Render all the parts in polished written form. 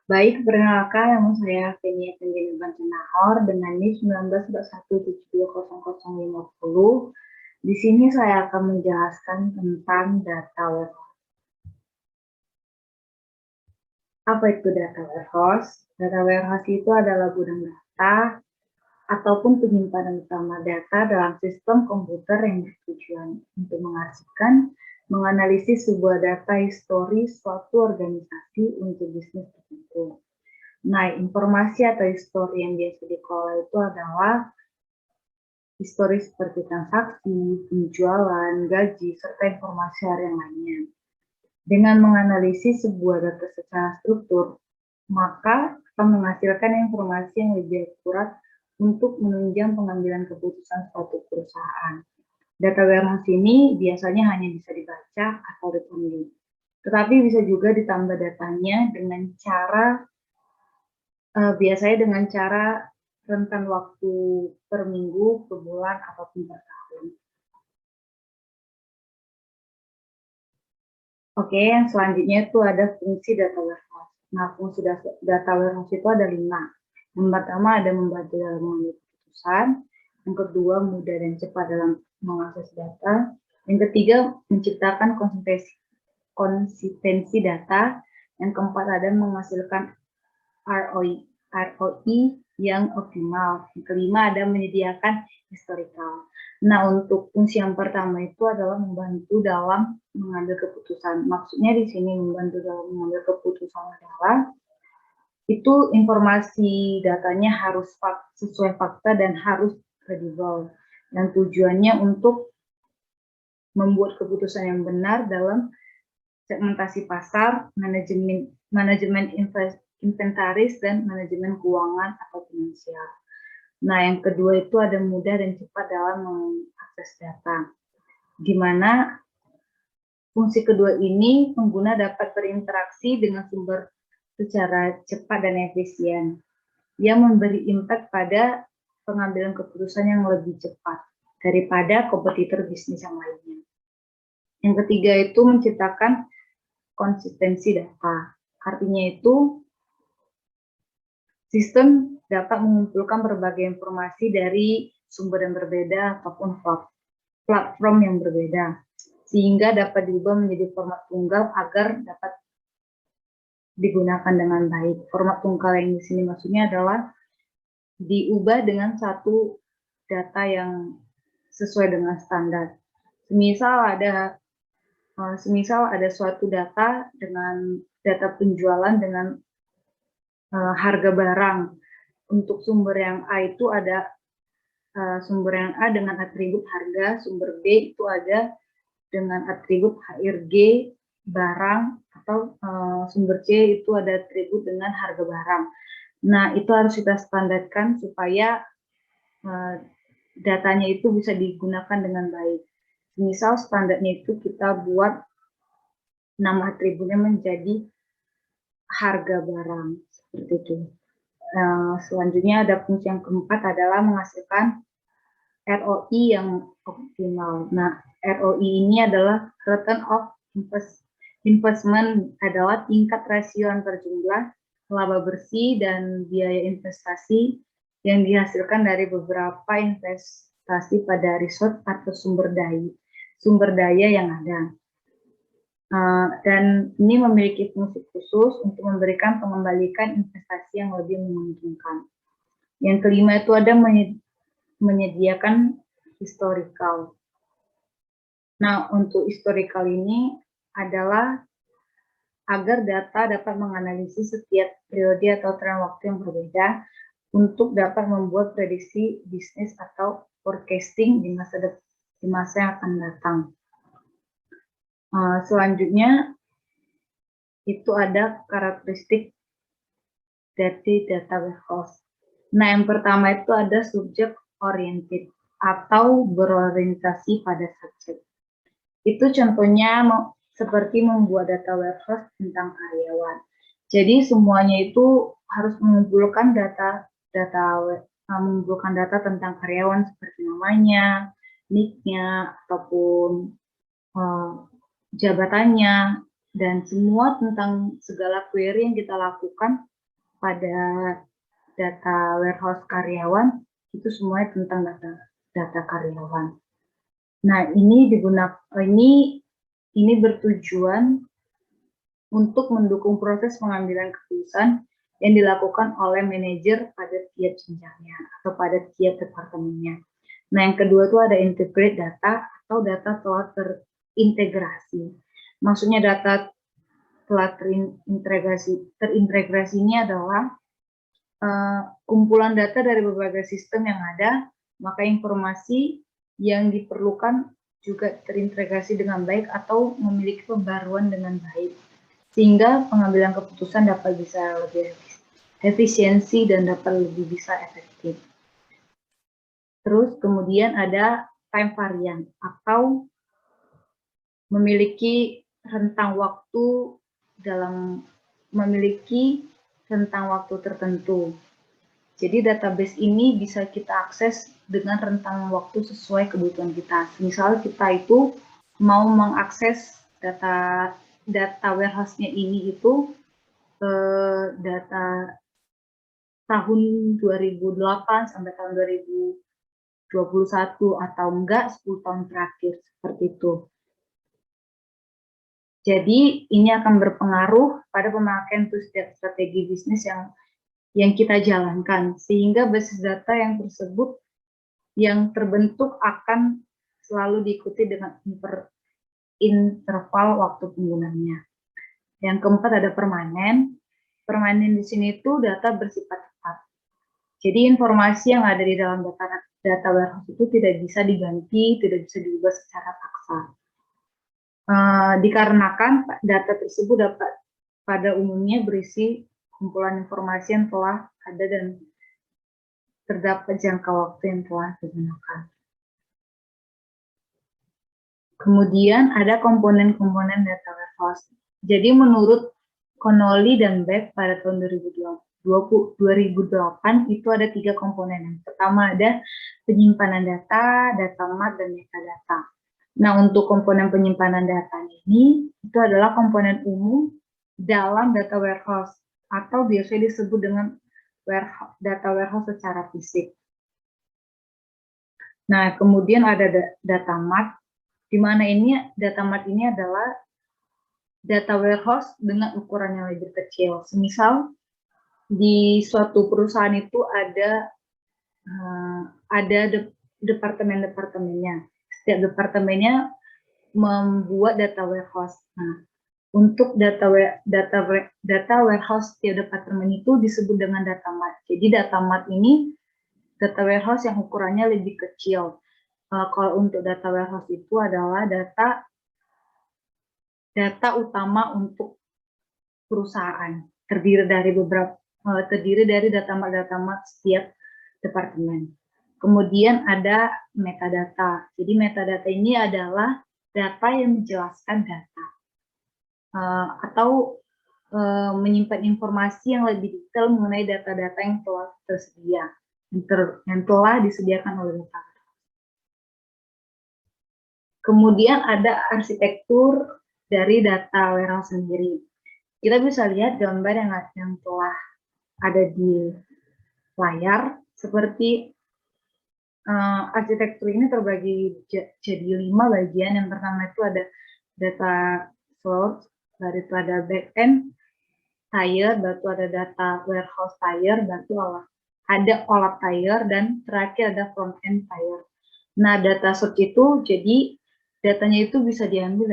Baik, perkenalkan nama saya Fenia Kendini Bantenahor dengan NIM 1921720050. Di sini saya akan menjelaskan tentang data warehouse. Apa itu data warehouse? Data warehouse itu adalah gudang data ataupun penyimpanan utama data dalam sistem komputer yang bertujuan untuk mengarsipkan, menganalisis sebuah data histori suatu organisasi untuk bisnis tertentu. Nah, informasi atau histori yang biasa dikelola itu adalah histori seperti transaksi, penjualan, gaji, serta informasi harian lainnya. Dengan menganalisis sebuah data secara struktur, maka akan menghasilkan informasi yang lebih akurat untuk menunjang pengambilan keputusan suatu perusahaan. Data warehouse ini biasanya hanya bisa dibaca atau ditulis, tetapi bisa juga ditambah datanya dengan cara biasanya dengan cara rentan waktu per minggu, per bulan, ataupun per tahun. Oke, yang selanjutnya itu ada fungsi data warehouse. Nah, fungsi data warehouse itu ada 5. Yang pertama ada membantu dalam mengambil keputusan. Yang kedua, mudah dan cepat dalam mengakses data. Yang ketiga, menciptakan konsistensi data. Yang keempat ada menghasilkan ROI yang optimal. Yang kelima ada menyediakan historical. Nah, untuk fungsi yang pertama itu adalah membantu dalam mengambil keputusan. Maksudnya di sini membantu dalam mengambil keputusan adalah itu informasi datanya harus sesuai fakta dan harus kredibel. Dan tujuannya untuk membuat keputusan yang benar dalam segmentasi pasar, manajemen inventaris, dan manajemen keuangan atau finansial. Nah, yang kedua itu ada mudah dan cepat dalam mengakses data. Di mana fungsi kedua ini pengguna dapat berinteraksi dengan sumber secara cepat dan efisien, yang memberi impact pada pengambilan keputusan yang lebih cepat daripada kompetitor bisnis yang lainnya. Yang ketiga itu menciptakan konsistensi data. Artinya itu sistem dapat mengumpulkan berbagai informasi dari sumber yang berbeda ataupun platform yang berbeda, sehingga dapat diubah menjadi format tunggal agar dapat digunakan dengan baik. Format tunggal yang di sini maksudnya adalah diubah dengan satu data yang sesuai dengan standar. Semisal ada suatu data dengan data penjualan dengan harga barang. Untuk sumber yang A itu ada sumber yang A dengan atribut harga, sumber B itu ada dengan atribut HRG barang, atau sumber C itu ada atribut dengan harga barang. Nah, itu harus kita standarkan supaya datanya itu bisa digunakan dengan baik. Misal standarnya itu kita buat nama atributnya menjadi harga barang, seperti itu. Selanjutnya ada fungsi yang keempat adalah menghasilkan ROI yang optimal. Nah, ROI ini adalah return of investment, adalah tingkat rasio antar jumlah laba bersih dan biaya investasi yang dihasilkan dari beberapa investasi pada resource atau sumber daya yang ada. Dan ini memiliki fungsi khusus untuk memberikan pengembalian investasi yang lebih menguntungkan. Yang kelima itu ada menyediakan historical. Nah, untuk historical ini adalah agar data dapat menganalisis setiap periode atau tren waktu yang berbeda untuk dapat membuat prediksi bisnis atau forecasting di masa yang akan datang. Selanjutnya itu ada karakteristik dari data warehouse. Nah, yang pertama itu ada subject oriented atau berorientasi pada subjek. Itu contohnya seperti membuat data warehouse tentang karyawan. Jadi semuanya itu harus mengumpulkan data tentang karyawan seperti namanya, nick-nya, ataupun jabatannya, dan semua tentang segala query yang kita lakukan pada data warehouse karyawan, itu semuanya tentang data karyawan. Nah, ini bertujuan untuk mendukung proses pengambilan keputusan yang dilakukan oleh manajer pada tiap jenjangnya atau pada tiap departemennya. Nah, yang kedua itu ada integrate data atau data telah terintegrasi. Maksudnya data telah terintegrasi ini adalah kumpulan data dari berbagai sistem yang ada, maka informasi yang diperlukan juga terintegrasi dengan baik atau memiliki pembaruan dengan baik, sehingga pengambilan keputusan dapat bisa lebih efisiensi dan dapat lebih bisa efektif. Terus kemudian ada time variant atau memiliki rentang waktu tertentu. Jadi database ini bisa kita akses dengan rentang waktu sesuai kebutuhan kita. Misal kita itu mau mengakses data warehouse-nya ini itu data tahun 2008 sampai tahun 2021 atau enggak 10 tahun terakhir, seperti itu. Jadi ini akan berpengaruh pada pemakaian strategi bisnis yang kita jalankan, sehingga basis data yang tersebut yang terbentuk akan selalu diikuti dengan interval waktu penggunanya. Yang keempat ada permanen. Permanen di sini itu data bersifat tetap. Jadi informasi yang ada di dalam data warehouse itu tidak bisa diganti, tidak bisa diubah secara paksa. Dikarenakan data tersebut dapat pada umumnya berisi kumpulan informasi yang telah ada dan terdapat jangka waktu yang telah digunakan. Kemudian ada komponen-komponen data warehouse. Jadi menurut Connolly dan Beck pada tahun 2008 itu ada 3 komponen. Yang pertama ada penyimpanan data, data mart, dan metadata. Nah, untuk komponen penyimpanan data ini, itu adalah komponen umum dalam data warehouse, atau biasanya disebut dengan data warehouse secara fisik. Nah, kemudian ada data mart, di mana ini data mart ini adalah data warehouse dengan ukuran yang lebih kecil. Semisal, di suatu perusahaan itu ada departemen-departemennya. Setiap departemennya membuat data warehouse. Nah, untuk data warehouse setiap departemen itu disebut dengan data mart. Jadi data mart ini data warehouse yang ukurannya lebih kecil. Kalau untuk data warehouse itu adalah data utama untuk perusahaan, terdiri dari data mart setiap departemen. Kemudian ada metadata. Jadi metadata ini adalah data yang menjelaskan data atau menyimpan informasi yang lebih detail mengenai data-data yang telah tersedia, yang telah disediakan oleh data. Kemudian ada arsitektur dari data warehouse sendiri. Kita bisa lihat gambar yang telah ada di layar, seperti arsitektur ini terbagi jadi 5 bagian. Yang pertama itu ada data source, lalu itu ada backend tier, lalu ada data warehouse tier, lalu ada OLAP tier, dan terakhir ada front end tier. Nah, data source itu jadi datanya itu bisa diambil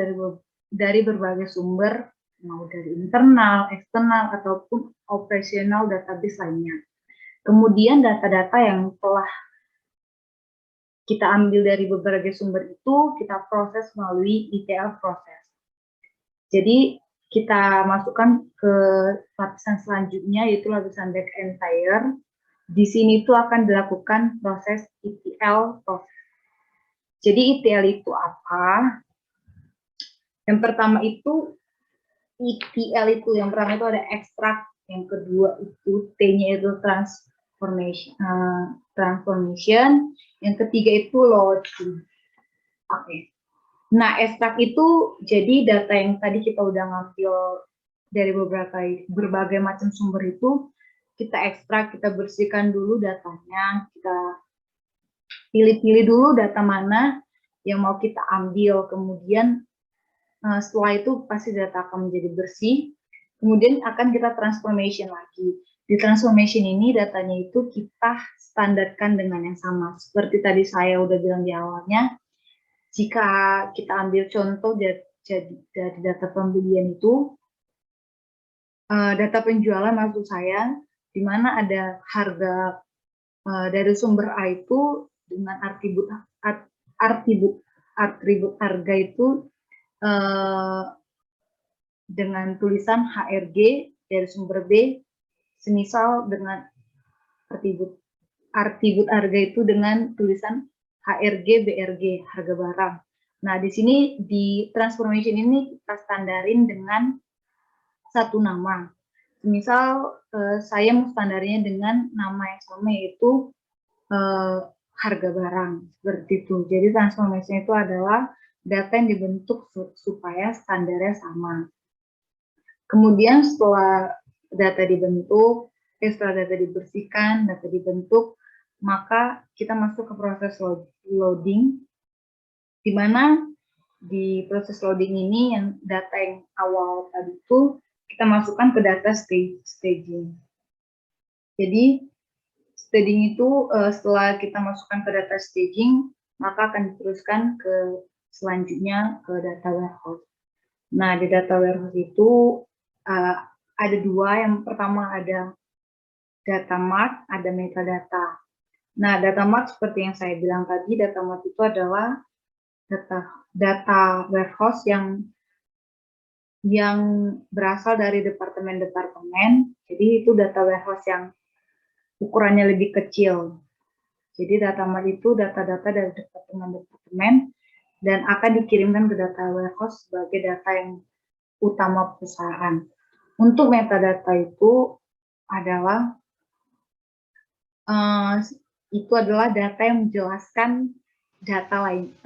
dari berbagai sumber, mau dari internal, eksternal, ataupun operasional database lainnya. Kemudian data-data yang telah kita ambil dari berbagai sumber itu kita proses melalui ETL proses. Jadi kita masukkan ke lapisan selanjutnya, yaitu lapisan backend tier. Di sini itu akan dilakukan proses ETL proses. Jadi ETL itu apa? Yang pertama itu ETL itu, yang pertama itu ada extract, yang kedua itu T-nya itu transformation, yang ketiga itu loading. Oke. Nah, extract itu jadi data yang tadi kita udah ngambil dari berbagai macam sumber itu kita ekstrak, kita bersihkan dulu datanya, kita pilih-pilih dulu data mana yang mau kita ambil, kemudian setelah itu pasti data akan menjadi bersih, kemudian akan kita transformation lagi. Di transformation ini datanya itu kita standarkan dengan yang sama. Seperti tadi saya udah bilang di awalnya, jika kita ambil contoh dari data pembelian itu, data penjualan maksud saya, di mana ada harga dari sumber A itu dengan atribut harga itu dengan tulisan HRG dari sumber B, semisal dengan atribut harga itu dengan tulisan HRG BRG, harga barang. Nah, di sini di transformation ini kita standarin dengan satu nama. Misal saya mau standarnya dengan nama yang sama, yaitu harga barang, seperti itu. Jadi transformation itu adalah data yang dibentuk supaya standarnya sama. Kemudian setelah data dibentuk, setelah data dibersihkan, data dibentuk, maka kita masuk ke proses loading, di mana di proses loading ini yang data yang awal tadi itu kita masukkan ke data staging. Jadi staging itu setelah kita masukkan ke data staging, maka akan diteruskan ke selanjutnya ke data warehouse. Nah, di data warehouse itu ada dua. Yang pertama ada data mart, ada metadata. Nah, data mart seperti yang saya bilang tadi, data mart itu adalah data warehouse yang berasal dari departemen-departemen. Jadi itu data warehouse yang ukurannya lebih kecil. Jadi data mart itu data-data dari departemen-departemen dan akan dikirimkan ke data warehouse sebagai data yang utama perusahaan. Untuk metadata itu adalah data yang menjelaskan data lain,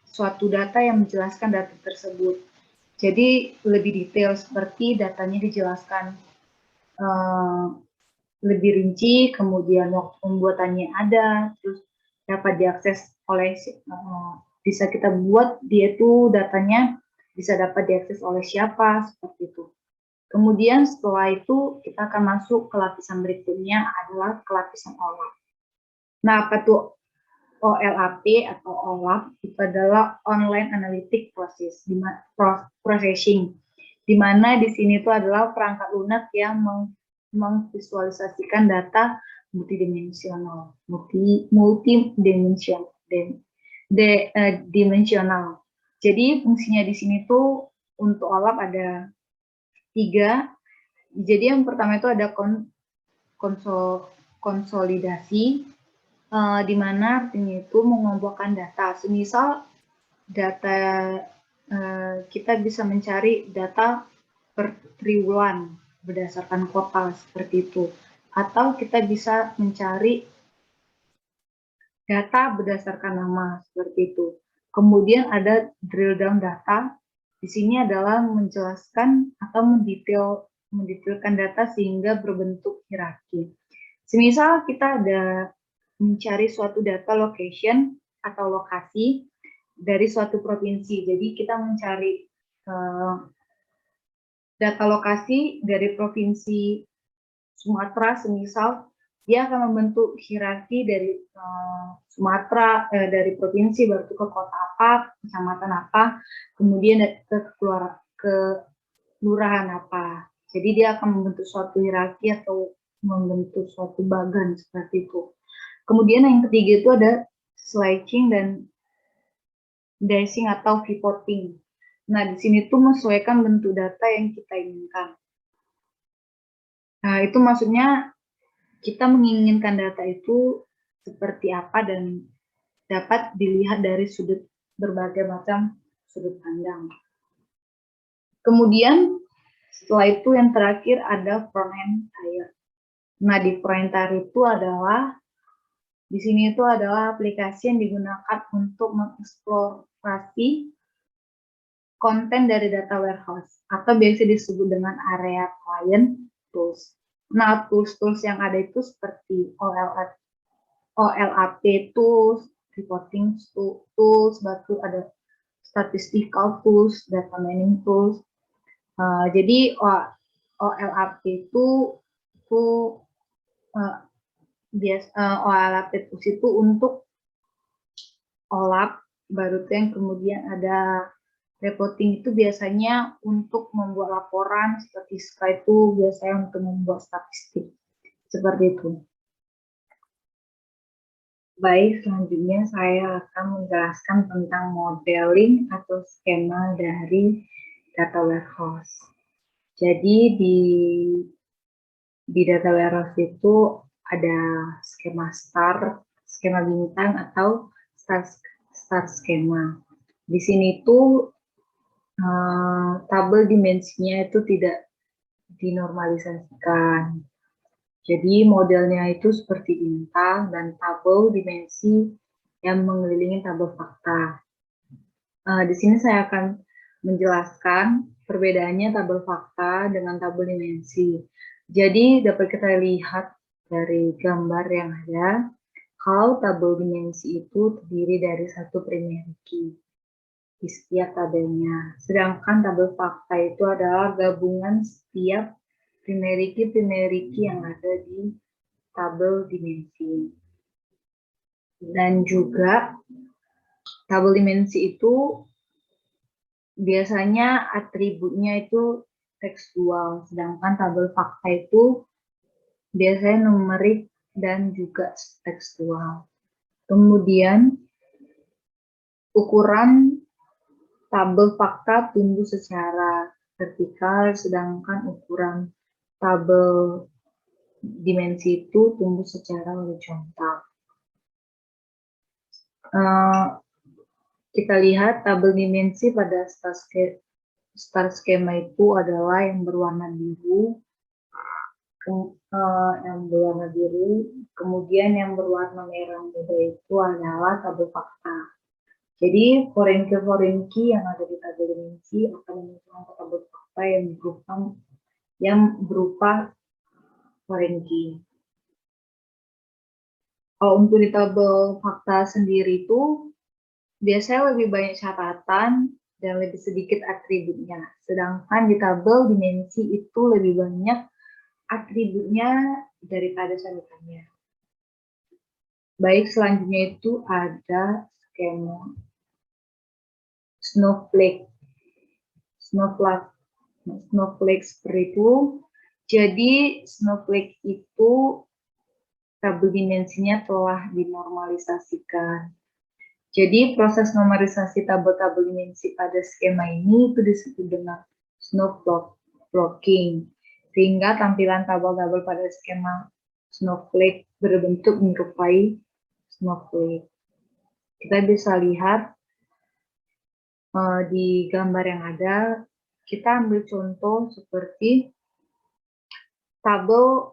suatu data yang menjelaskan data tersebut. Jadi lebih detail, seperti datanya dijelaskan lebih rinci, kemudian waktu pembuatannya ada, terus dapat diakses oleh bisa kita buat dia tuh datanya bisa dapat diakses oleh siapa, seperti itu. Kemudian setelah itu kita akan masuk ke lapisan berikutnya adalah ke lapisan OLAP. Nah, apa tuh OLAP atau OLAP? Itu adalah Online Analytic Processing, di mana di sini itu adalah perangkat lunak yang memvisualisasikan data multidimensional. Jadi fungsinya di sini tuh untuk OLAP ada 3. Jadi yang pertama itu ada konsolidasi, di mana artinya itu mengumpulkan data. Semisal data kita bisa mencari data per triwulan berdasarkan kota, seperti itu. Atau kita bisa mencari data berdasarkan nama, seperti itu. Kemudian ada drill down data. Di sini adalah menjelaskan atau mendetailkan data sehingga berbentuk hierarki. Semisal kita ada mencari suatu data location atau lokasi dari suatu provinsi. Jadi kita mencari data lokasi dari provinsi Sumatera, semisal dia akan membentuk hierarki dari Sumatera, dari provinsi baru ke kota apa, kecamatan apa, kemudian ke kelurahan apa. Jadi dia akan membentuk suatu hierarki atau membentuk suatu bagan, seperti itu. Kemudian yang ketiga itu ada slicing dan dicing atau pivoting. Nah, di sini tuh menyesuaikan bentuk data yang kita inginkan. Nah, itu maksudnya kita menginginkan data itu seperti apa dan dapat dilihat dari berbagai macam sudut pandang. Kemudian setelah itu yang terakhir ada front-end tier. Nah, di front-end tier itu adalah di sini itu adalah aplikasi yang digunakan untuk mengeksplorasi konten dari data warehouse atau biasa disebut dengan area client tools. Nah, tools-tools yang ada itu seperti OLAP tools, reporting tools, baru ada statistical tools, data mining tools. Jadi OLAP itu OLAP tools itu untuk OLAP, baru tuh yang kemudian ada reporting itu biasanya untuk membuat laporan, statistika itu biasanya untuk membuat statistik. Seperti itu. Baik, selanjutnya saya akan menjelaskan tentang modeling atau skema dari data warehouse. Jadi di data warehouse itu ada skema star, skema bintang, atau star skema. Di sini tuh tabel dimensinya itu tidak dinormalisasikan. Jadi modelnya itu seperti bintang dan tabel dimensi yang mengelilingi tabel fakta. Di sini saya akan menjelaskan perbedaannya tabel fakta dengan tabel dimensi. Jadi dapat kita lihat dari gambar yang ada, kalau tabel dimensi itu terdiri dari satu primary key di setiap tabelnya. Sedangkan tabel fakta itu adalah gabungan setiap primary key yang ada di tabel dimensi. Dan juga tabel dimensi itu biasanya atributnya itu tekstual, sedangkan tabel fakta itu biasanya numerik dan juga tekstual. Kemudian ukuran tabel fakta tumbuh secara vertikal, sedangkan ukuran tabel dimensi itu tumbuh secara horizontal. Kita lihat tabel dimensi pada star skema itu adalah yang berwarna biru, kemudian yang berwarna merah muda itu adalah tabel fakta. Jadi foreign key yang ada di tabel dimensi akan menyusun tabel fakta yang berupa foreign key. Untuk di tabel fakta sendiri itu biasanya lebih banyak catatan dan lebih sedikit atributnya. Sedangkan di tabel dimensi itu lebih banyak atributnya daripada catatannya. Baik, selanjutnya itu ada skema snowflake seperti itu. Jadi snowflake itu tabel dimensinya telah dinormalisasikan. Jadi proses normalisasi tabel-tabel dimensi pada skema ini itu disebut dengan snowflake, sehingga tampilan tabel-tabel pada skema snowflake berbentuk menyerupai snowflake. Kita bisa lihat di gambar yang ada, kita ambil contoh seperti tabel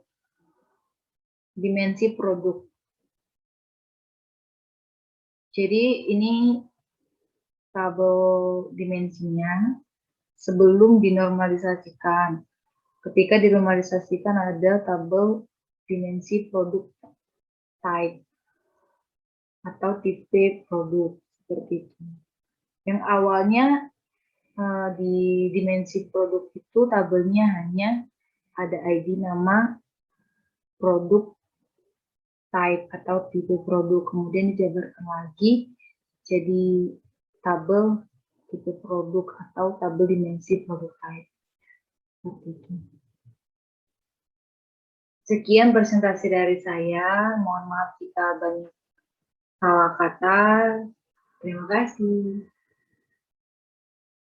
dimensi produk. Jadi ini tabel dimensinya sebelum dinormalisasikan. Ketika dinormalisasikan ada tabel dimensi produk type atau tipe produk seperti itu. Yang awalnya di dimensi produk itu tabelnya hanya ada ID nama produk type atau tipe produk, kemudian dijabarkan lagi jadi tabel tipe produk atau tabel dimensi produk type. Seperti itu. Sekian presentasi dari saya. Mohon maaf jika banyak salah kata. Terima kasih.